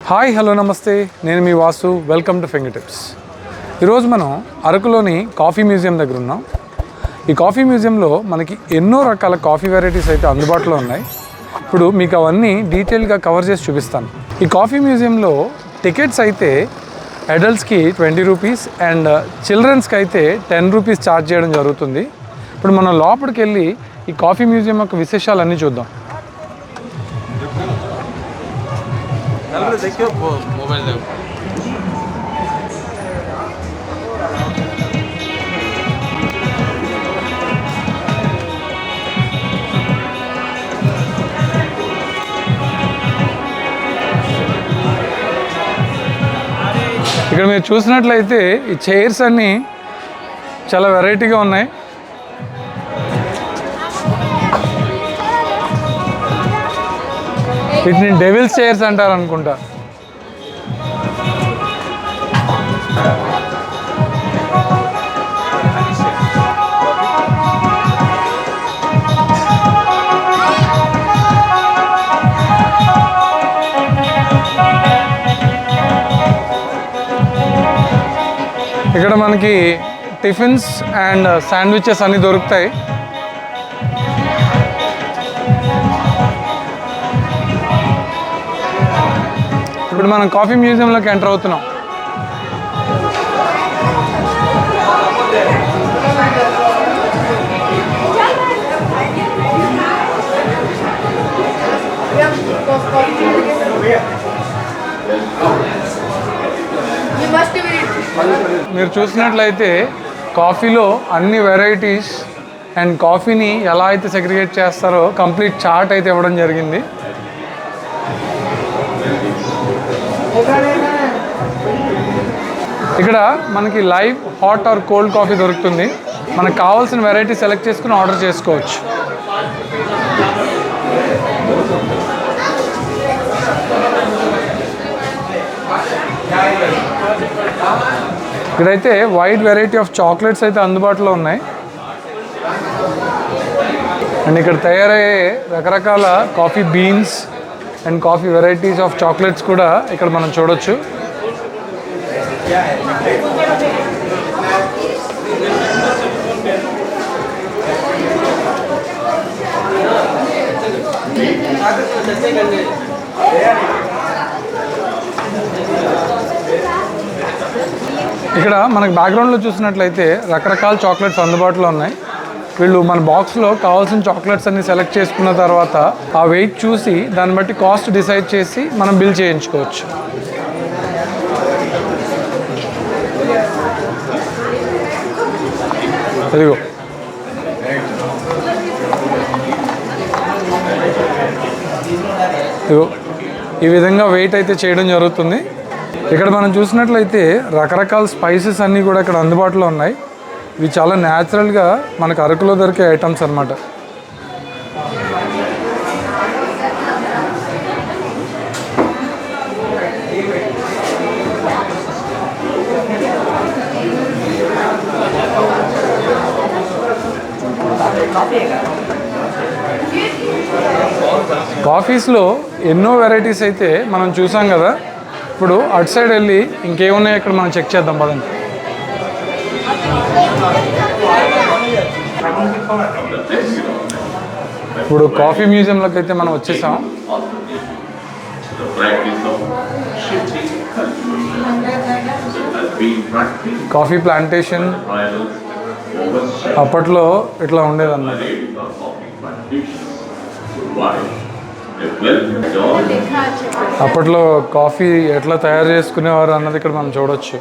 Hi hello నమస్తే, నేను మీ Vasu. Welcome to finger tips. ఈరోజు మనం అరకులోని కాఫీ మ్యూజియం దగ్గర ఉన్నాం. ఈ కాఫీ మ్యూజియంలో మనకి ఎన్నో రకాల కాఫీ వెరైటీస్ అయితే అందుబాటులో ఉన్నాయి. ఇప్పుడు మీకు అవన్నీ డీటెయిల్గా కవర్ చేసి చూపిస్తాను. ఈ కాఫీ మ్యూజియంలో టికెట్స్ అయితే అడల్ట్స్కి 20 రూపీస్ అండ్ చిల్డ్రన్స్కి అయితే 10 రూపీస్ ఛార్జ్ చేయడం జరుగుతుంది. ఇప్పుడు మనం లోపలికి వెళ్ళి ఈ కాఫీ మ్యూజియం యొక్క విశేషాలన్నీ చూద్దాం. ఇక్కడ మీరు చూసినట్లయితే ఈ చైర్స్ అన్నీ చాలా వెరైటీగా ఉన్నాయి. వీటిని డెవిల్స్ చైర్స్ అంటారు అనుకుంటా. ఇక్కడ మనకి టిఫిన్స్ అండ్ శాండ్విచెస్ అన్నీ దొరుకుతాయి. ఇప్పుడు మనం కాఫీ మ్యూజియంలోకి ఎంటర్ అవుతున్నాం. మీరు చూసినట్లయితే కాఫీలో అన్ని వెరైటీస్ అండ్ కాఫీని ఎలా అయితే సెగ్రిగేట్ చేస్తారో కంప్లీట్ చార్ట్ అయితే ఇవ్వడం జరిగింది. ఇక్కడ మనకి live hot or cold coffee దొరుకుతుంది. మనకు కావాల్సిన వెరైటీ సెలెక్ట్ చేసుకుని ఆర్డర్ చేసుకోవచ్చు. ఇక్కడైతే వైడ్ వెరైటీ ఆఫ్ చాక్లెట్స్ అయితే అందుబాటులో ఉన్నాయి. అండ్ ఇక్కడ తయారయ్యే రకరకాల coffee beans and coffee varieties of chocolates కూడా ఇక్కడ మనం చూడొచ్చు. ఇక్కడ మనకు బ్యాక్గ్రౌండ్లో చూసినట్లయితే రకరకాల చాక్లెట్స్ అందుబాటులో ఉన్నాయి. వీళ్ళు మన బాక్స్లో కావాల్సిన చాక్లెట్స్ అన్ని సెలెక్ట్ చేసుకున్న తర్వాత ఆ వెయిట్ చూసి దాన్ని బట్టి కాస్ట్ డిసైడ్ చేసి మనం బిల్ చేయించుకోవచ్చు. ఇదిగో ఇదిగో ఈ విధంగా వెయిట్ అయితే చేయడం జరుగుతుంది. ఇక్కడ మనం చూసినట్లయితే రకరకాల స్పైసెస్ అన్నీ కూడా ఇక్కడ అందుబాటులో ఉన్నాయి. ఇవి చాలా న్యాచురల్గా మనకు అరకులో దొరికే ఐటమ్స్ అన్నమాట. కాఫీస్లో ఎన్నో వెరైటీస్ అయితే మనం చూసాం కదా. ఇప్పుడు అటు సైడ్ వెళ్ళి ఇంకేమున్నాయో ఇక్కడ మనం చెక్ చేద్దాం పదండి. ఇప్పుడు కాఫీ మ్యూజియంలోకి అయితే మనం వచ్చేసాం. కాఫీ ప్లాంటేషన్ అప్పట్లో ఇట్లా ఉండేదన్నమాట. అప్పట్లో కాఫీ ఎట్లా తయారు చేసుకునేవారు అన్నది ఇక్కడ మనం చూడొచ్చు.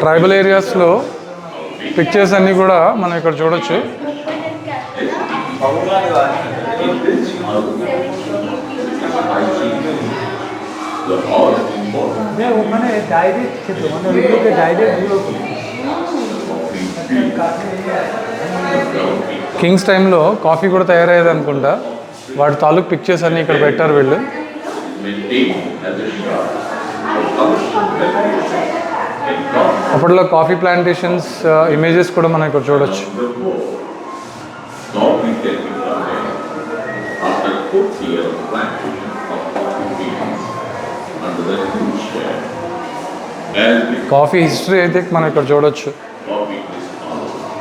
ట్రైబల్ ఏరియాస్లో పిక్చర్స్ అన్నీ కూడా మనం ఇక్కడ చూడొచ్చు. కింగ్స్ టైంలో కాఫీ కూడా తయారయ్యేది అనుకుంటా. వాటి తాలూకు పిక్చర్స్ అన్నీ ఇక్కడ పెట్టారు వీళ్ళు. అప్పట్లో కాఫీ ప్లాంటేషన్స్ ఇమేజెస్ కూడా మనం ఇక్కడ చూడొచ్చు. కాఫీ హిస్టరీ అయితే మనం ఇక్కడ చూడొచ్చు.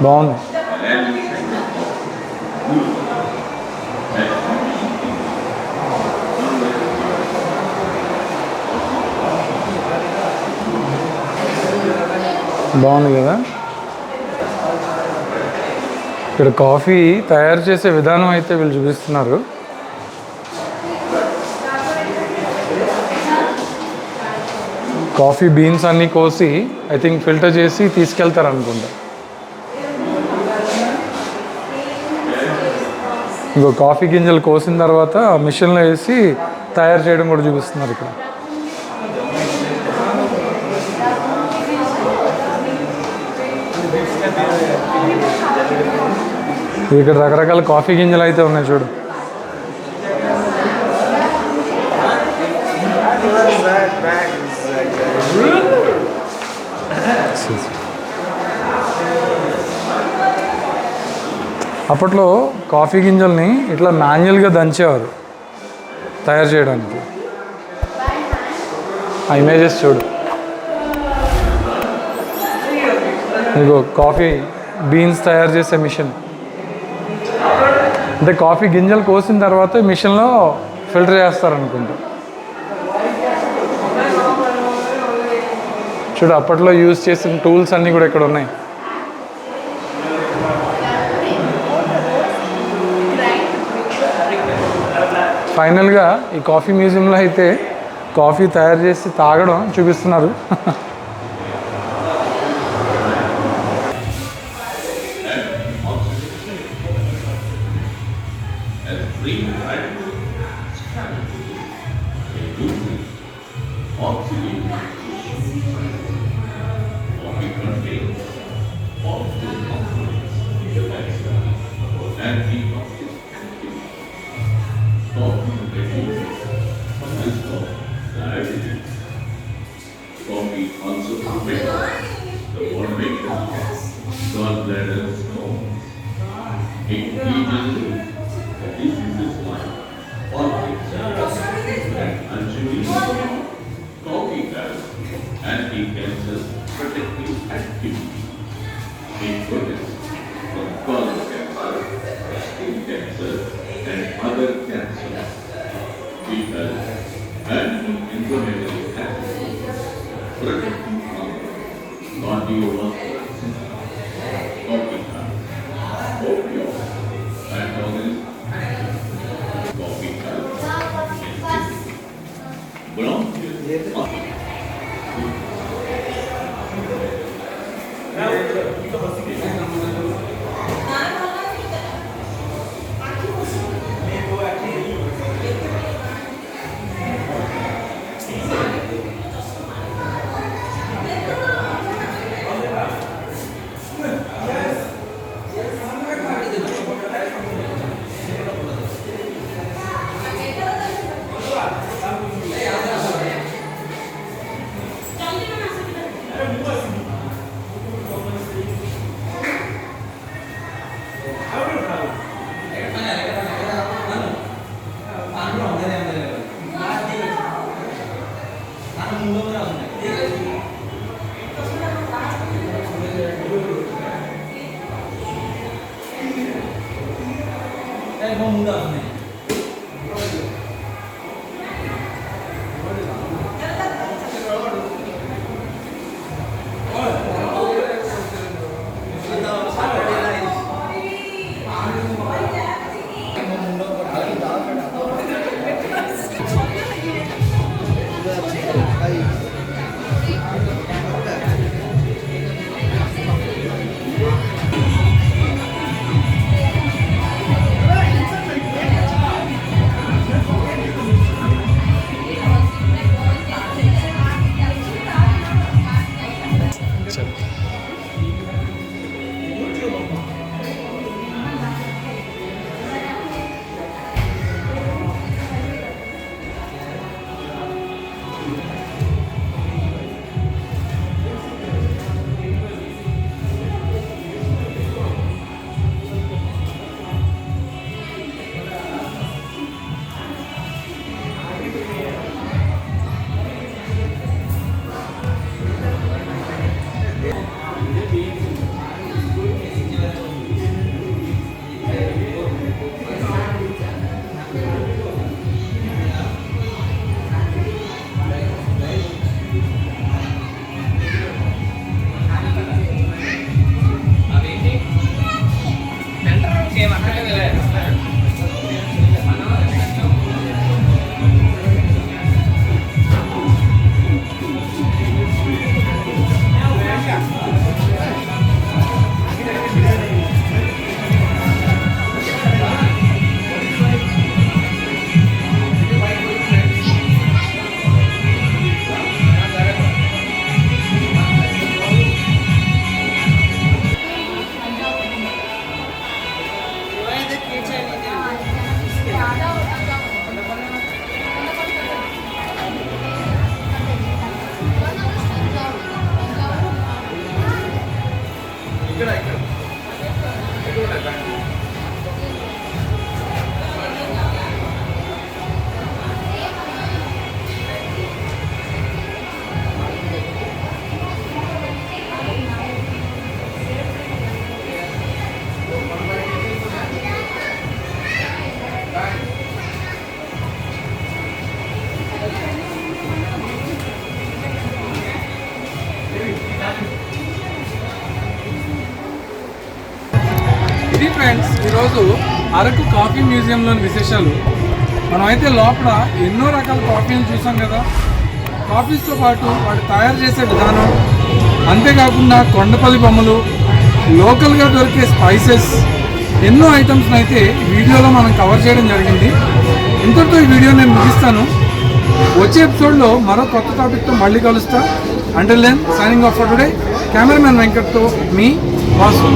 బాగుంది. బాగుంది కదా. ఇక్కడ కాఫీ తయారు చేసే విధానం అయితే వీళ్ళు చూపిస్తున్నారు. కాఫీ బీన్స్ అన్నీ కోసి ఐ థింక్ ఫిల్టర్ చేసి తీసుకెళ్తారు అనుకుంటా. ఇంకో కాఫీ గింజలు కోసిన తర్వాత మిషన్లో వేసి తయారు చేయడం కూడా చూపిస్తున్నారు ఇక్కడ. ఇక్కడ రకరకాల కాఫీ గింజలు అయితే ఉన్నాయి చూడు. అప్పట్లో కాఫీ గింజల్ని ఇట్లా మాన్యువల్గా దంచేవారు తయారు చేయడానికి. ఆ ఇమేజెస్ చూడు. ఇగో కాఫీ బీన్స్ తయారు చేసే మిషన్. అంటే కాఫీ గింజలు కోసిన తర్వాత మిషన్లో ఫిల్టర్ చేస్తారనుకుంటా. చూడు అప్పట్లో యూజ్ చేసిన టూల్స్ అన్నీ కూడా ఇక్కడ ఉన్నాయి. ఫైనల్గా ఈ కాఫీ మ్యూజియంలో అయితే కాఫీ తయారు చేసి తాగడం చూపిస్తున్నారు. ఇది ఫ్రెండ్స్ ఈరోజు అరకు కాఫీ మ్యూజియంలోని విశేషాలు. మనమైతే లోపల ఎన్నో రకాల కాఫీలు చూసాం కదా. కాఫీస్తో పాటు వాటి తయారు చేసే విధానం, అంతేకాకుండా కొండపల్లి బొమ్మలు, లోకల్గా దొరికే స్పైసెస్, ఎన్నో ఐటమ్స్ని అయితే వీడియోలో మనం కవర్ చేయడం జరిగింది. ఇంతటితో ఈ వీడియో నేను ముగిస్తాను. వచ్చే ఎపిసోడ్లో మరో కొత్త టాపిక్తో మళ్ళీ కలుస్తా. Until then signing off for today. Cameraman వెంకట్తో మీ వాసు.